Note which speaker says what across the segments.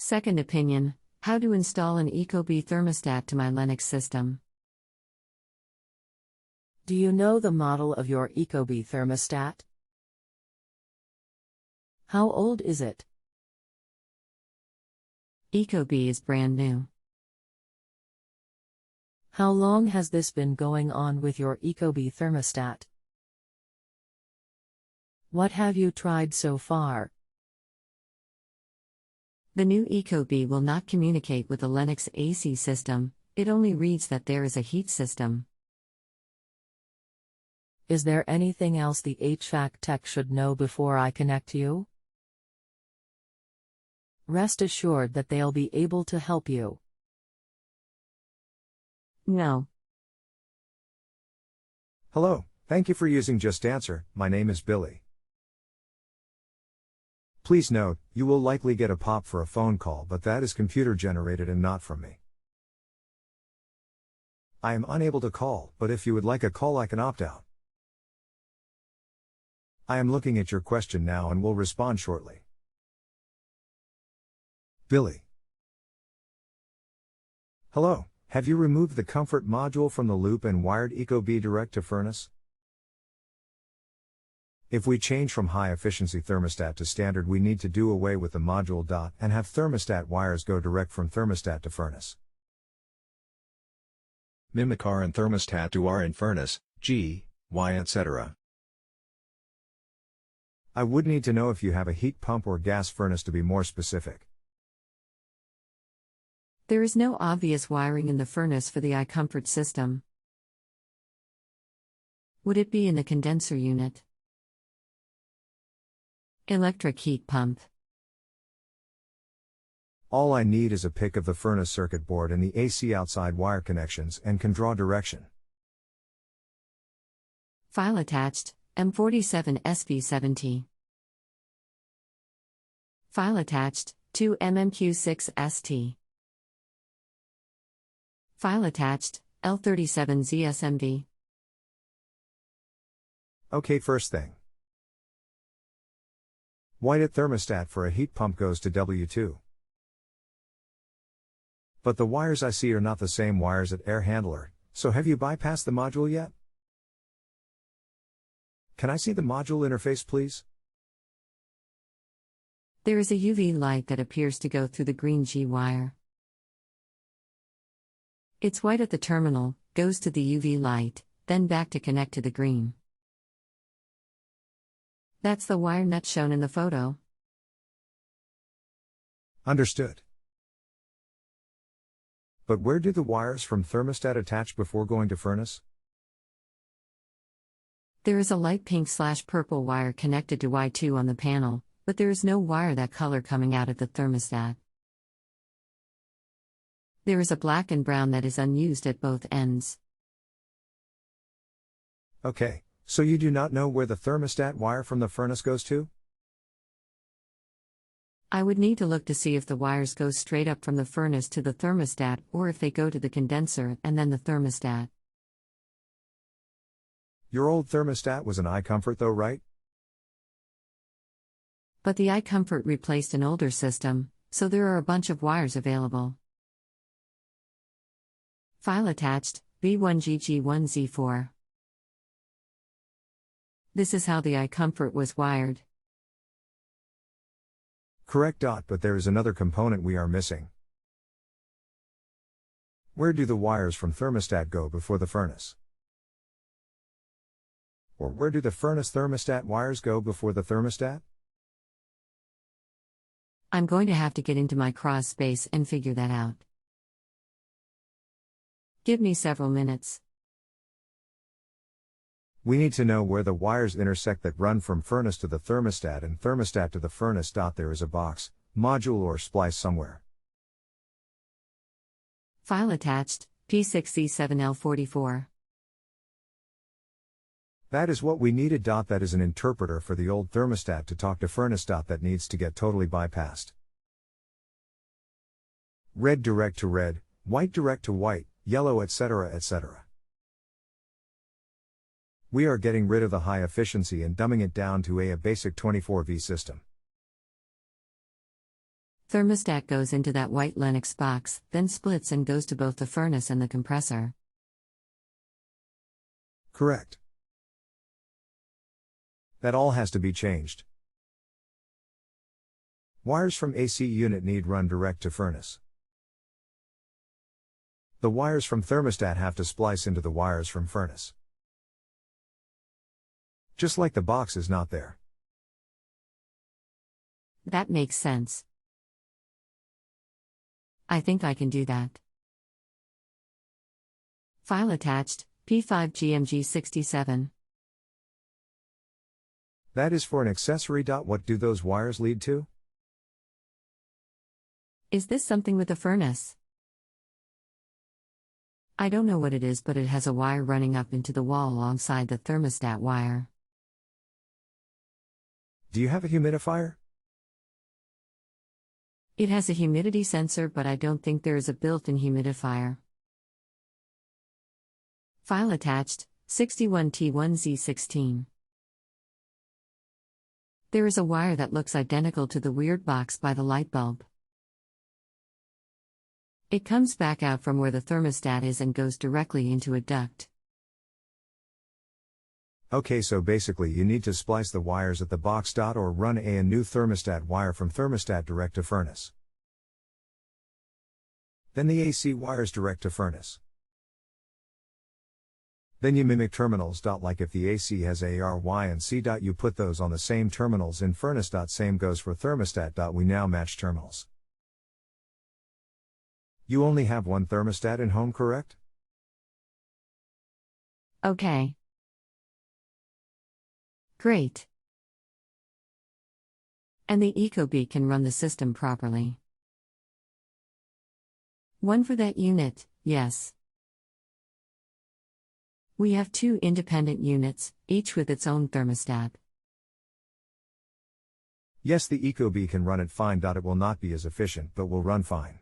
Speaker 1: Second opinion, how to install an Ecobee thermostat to my Lennox system.
Speaker 2: Do you know the model of your Ecobee thermostat? How old is it?
Speaker 1: Ecobee is brand new.
Speaker 2: How long has this been going on with your Ecobee thermostat? What have you tried so far?
Speaker 1: The new Ecobee will not communicate with the Lennox AC system, it only reads that there is a heat system.
Speaker 2: Is there anything else the HVAC Tech should know before I connect you? Rest assured that they'll be able to help you.
Speaker 1: No.
Speaker 3: Hello, thank you for using JustAnswer. My name is Billy. Please note, you will likely get a pop for a phone call, but that is computer generated and not from me. I am unable to call, but if you would like a call I can opt out. I am looking at your question now and will respond shortly. Billy. Hello, have you removed the comfort module from the loop and wired Ecobee direct to furnace? If we change from high-efficiency thermostat to standard, we need to do away with the module dot and have thermostat wires go direct from thermostat to furnace.
Speaker 4: Mimic R and thermostat to R in furnace, G, Y etc.
Speaker 3: I would need to know if you have a heat pump or gas furnace to be more specific.
Speaker 1: There is no obvious wiring in the furnace for the iComfort system. Would it be in the condenser unit? Electric heat pump.
Speaker 3: All I need is a pic of the furnace circuit board and the AC outside wire connections and can draw direction.
Speaker 1: File attached, M47 SV70. File attached, 2 MMQ6ST. File attached, L37ZSMD.
Speaker 3: Okay, first thing. Whited thermostat for a heat pump goes to W2. But the wires I see are not the same wires at air handler, so have you bypassed the module yet? Can I see the module interface, please?
Speaker 1: There is a UV light that appears to go through the green G wire. It's white at the terminal, goes to the UV light, then back to connect to the green. That's the wire nut shown in the photo.
Speaker 3: Understood. But where do the wires from thermostat attach before going to furnace?
Speaker 1: There is a light pink/purple wire connected to Y2 on the panel, but there is no wire that color coming out of the thermostat. There is a black and brown that is unused at both ends.
Speaker 3: Okay, so you do not know where the thermostat wire from the furnace goes to?
Speaker 1: I would need to look to see if the wires go straight up from the furnace to the thermostat or if they go to the condenser and then the thermostat.
Speaker 3: Your old thermostat was an iComfort though, right?
Speaker 1: But the iComfort replaced an older system, so there are a bunch of wires available. File attached, B1GG1Z4. This is how the iComfort was wired.
Speaker 3: Correct. But there is another component we are missing. Where do the wires from thermostat go before the furnace? Or where do the furnace thermostat wires go before the thermostat?
Speaker 1: I'm going to have to get into my crawl space and figure that out. Give me several minutes.
Speaker 3: We need to know where the wires intersect that run from furnace to the thermostat and thermostat to the furnace. There is a box, module or splice somewhere.
Speaker 1: File attached, P6C7L44.
Speaker 3: That is what we needed. That is an interpreter for the old thermostat to talk to furnace. That needs to get totally bypassed. Red direct to red, white direct to white, yellow etc. etc. We are getting rid of the high efficiency and dumbing it down to a basic 24V system.
Speaker 1: Thermostat goes into that white Lennox box, then splits and goes to both the furnace and the compressor.
Speaker 3: Correct. That all has to be changed. Wires from AC unit need run direct to furnace. The wires from thermostat have to splice into the wires from furnace. Just like the box is not there.
Speaker 1: That makes sense. I think I can do that. File attached, P5GMG67.
Speaker 3: That is for an accessory. What do those wires lead to?
Speaker 1: Is this something with a furnace? I don't know what it is, but it has a wire running up into the wall alongside the thermostat wire.
Speaker 3: Do you have a humidifier?
Speaker 1: It has a humidity sensor, but I don't think there is a built-in humidifier. File attached, 61T1Z16. There is a wire that looks identical to the weird box by the light bulb. It comes back out from where the thermostat is and goes directly into a duct.
Speaker 3: Okay, so basically you need to splice the wires at the box. Or run a new thermostat wire from thermostat direct to furnace. Then the AC wires direct to furnace. Then you mimic terminals. Like if the AC has A, R, Y, and C. You put those on the same terminals in furnace. Same goes for thermostat. We now match terminals. You only have one thermostat in home, correct?
Speaker 1: Okay. Great. And the Ecobee can run the system properly. One for that unit, yes. We have 2 independent units, each with its own thermostat.
Speaker 3: Yes, the Ecobee can run it fine. It will not be as efficient, but will run fine.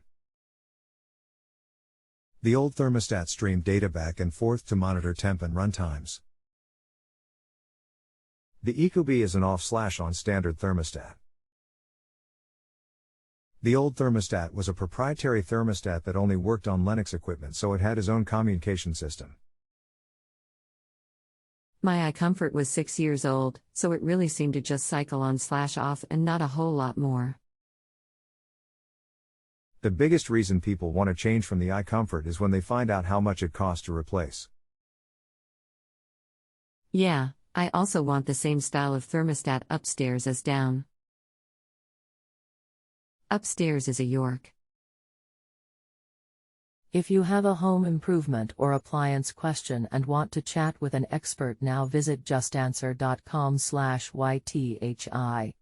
Speaker 3: The old thermostat streamed data back and forth to monitor temp and run times. The Ecobee is an off/on standard thermostat. The old thermostat was a proprietary thermostat that only worked on Lennox equipment, so it had its own communication system.
Speaker 1: My iComfort was 6 years old, so it really seemed to just cycle on/off and not a whole lot more.
Speaker 3: The biggest reason people want to change from the iComfort is when they find out how much it costs to replace.
Speaker 1: Yeah, I also want the same style of thermostat upstairs as down. Upstairs is a York.
Speaker 2: If you have a home improvement or appliance question and want to chat with an expert now, visit justanswer.com/ythi.